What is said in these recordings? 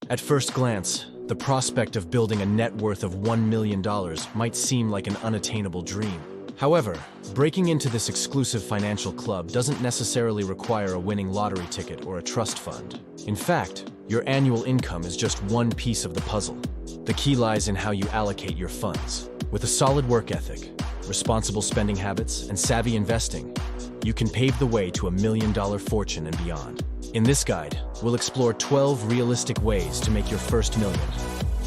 At first glance, the prospect of building a net worth of $1 million might seem like an unattainable dream. However, breaking into this exclusive financial club doesn't necessarily require a winning lottery ticket or a trust fund. In fact, your annual income is just one piece of the puzzle. The key lies in how you allocate your funds. With a solid work ethic, responsible spending habits, and savvy investing, you can pave the way to $1 million fortune and beyond. In this guide, we'll explore 12 realistic ways to make your first million,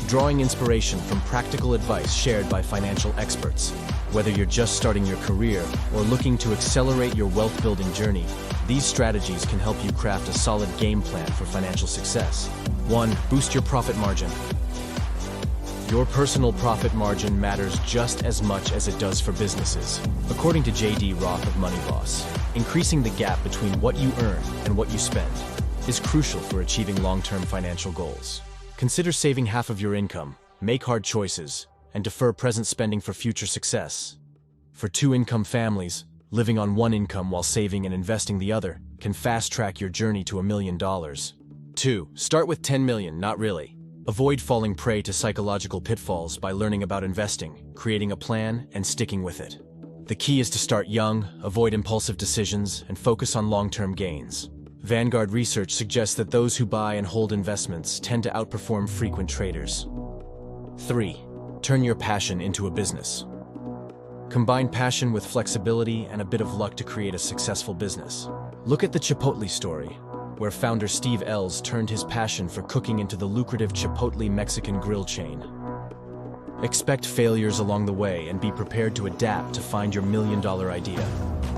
drawing inspiration from practical advice shared by financial experts. Whether you're just starting your career or looking to accelerate your wealth-building journey, these strategies can help you craft a solid game plan for financial success. 1. Boost your profit margin. Your personal profit margin matters just as much as it does for businesses. According to J.D. Roth of Money Boss, increasing the gap between what you earn and what you spend is crucial for achieving long-term financial goals. Consider saving half of your income, make hard choices, and defer present spending for future success. For two-income families, living on one income while saving and investing the other can fast-track your journey to $1 million. 2. Start with $10 million, not really. Avoid falling prey to psychological pitfalls by learning about investing, creating a plan, and sticking with it. The key is to start young, avoid impulsive decisions, and focus on long-term gains. Vanguard research suggests that those who buy and hold investments tend to outperform frequent traders. 3. Turn your passion into a business. Combine passion with flexibility and a bit of luck to create a successful business. Look at the Chipotle story, where founder Steve Ells turned his passion for cooking into the lucrative Chipotle Mexican grill chain. Expect failures along the way and be prepared to adapt to find your $1 million idea.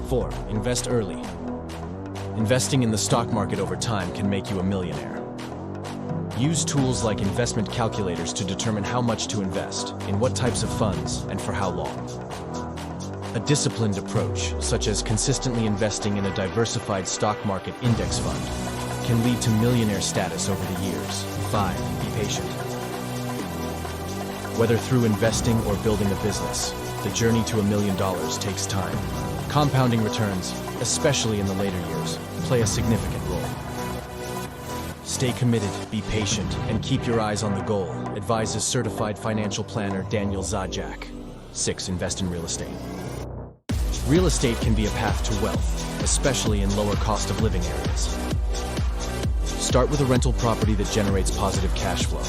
4. Invest early. Investing in the stock market over time can make you a millionaire. Use tools like investment calculators to determine how much to invest, in what types of funds, and for how long. A disciplined approach, such as consistently investing in a diversified stock market index fund, can lead to millionaire status over the years. 5. Be patient. Whether through investing or building a business, the journey to $1 million takes time. Compounding returns, especially in the later years, play a significant role. Stay committed, be patient, and keep your eyes on the goal, advises certified financial planner Daniel Zajac. 6. Invest in real estate. Real estate can be a path to wealth, especially in lower cost of living areas. Start with a rental property that generates positive cash flow.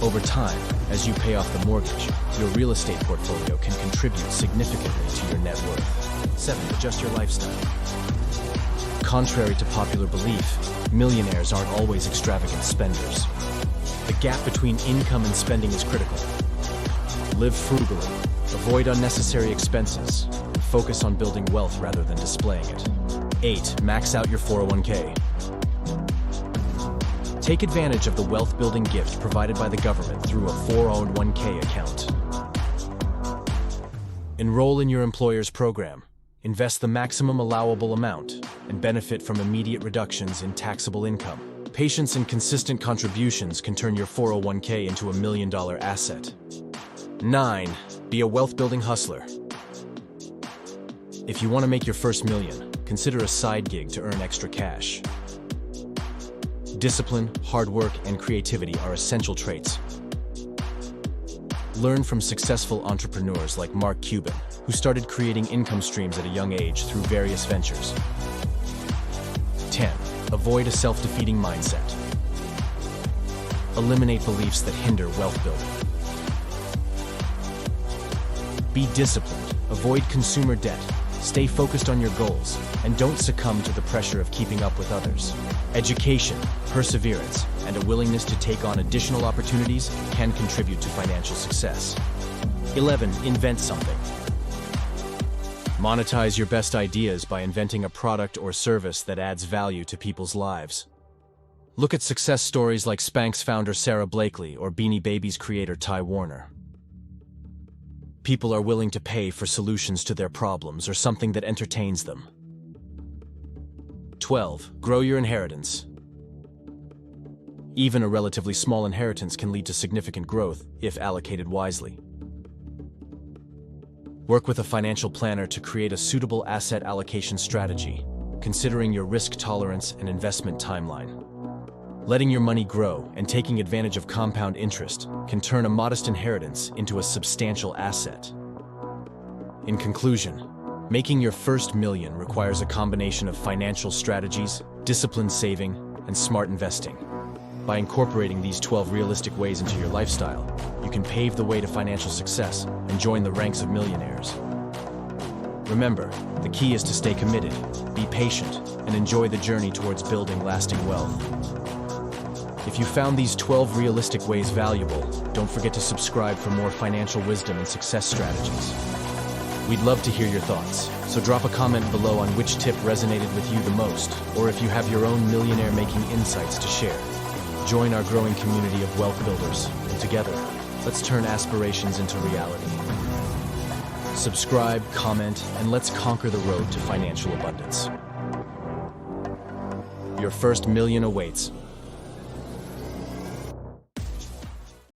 Over time, as you pay off the mortgage, your real estate portfolio can contribute significantly to your net worth. 7. Adjust your lifestyle. Contrary to popular belief, millionaires aren't always extravagant spenders. The gap between income and spending is critical. Live frugally, avoid unnecessary expenses, and focus on building wealth rather than displaying it. 8. Max out your 401k. Take advantage of the wealth-building gift provided by the government through a 401k account. Enroll in your employer's program, invest the maximum allowable amount, and benefit from immediate reductions in taxable income. Patience and consistent contributions can turn your 401k into $1 million asset. 9. Be a wealth-building hustler. If you want to make your first million, consider a side gig to earn extra cash. Discipline, hard work, and creativity are essential traits. Learn from successful entrepreneurs like Mark Cuban, who started creating income streams at a young age through various ventures. 10. Avoid a self-defeating mindset. Eliminate beliefs that hinder wealth building. Be disciplined, avoid consumer debt, stay focused on your goals, and don't succumb to the pressure of keeping up with others. Education, perseverance, and a willingness to take on additional opportunities can contribute to financial success. 11. Invent something. Monetize your best ideas by inventing a product or service that adds value to people's lives. Look at success stories like Spanx founder Sarah Blakely or Beanie Babies creator Ty Warner. People are willing to pay for solutions to their problems or something that entertains them. 12. Grow your inheritance. Even a relatively small inheritance can lead to significant growth if allocated wisely. Work with a financial planner to create a suitable asset allocation strategy, considering your risk tolerance and investment timeline. Letting your money grow and taking advantage of compound interest can turn a modest inheritance into a substantial asset. In conclusion, making your first million requires a combination of financial strategies, disciplined saving, and smart investing. By incorporating these 12 realistic ways into your lifestyle, you can pave the way to financial success and join the ranks of millionaires. Remember, the key is to stay committed, be patient, and enjoy the journey towards building lasting wealth. If you found these 12 realistic ways valuable, don't forget to subscribe for more financial wisdom and success strategies. We'd love to hear your thoughts, so drop a comment below on which tip resonated with you the most, or if you have your own millionaire-making insights to share. Join our growing community of wealth builders, and together, let's turn aspirations into reality. Subscribe, comment, and let's conquer the road to financial abundance. Your first million awaits.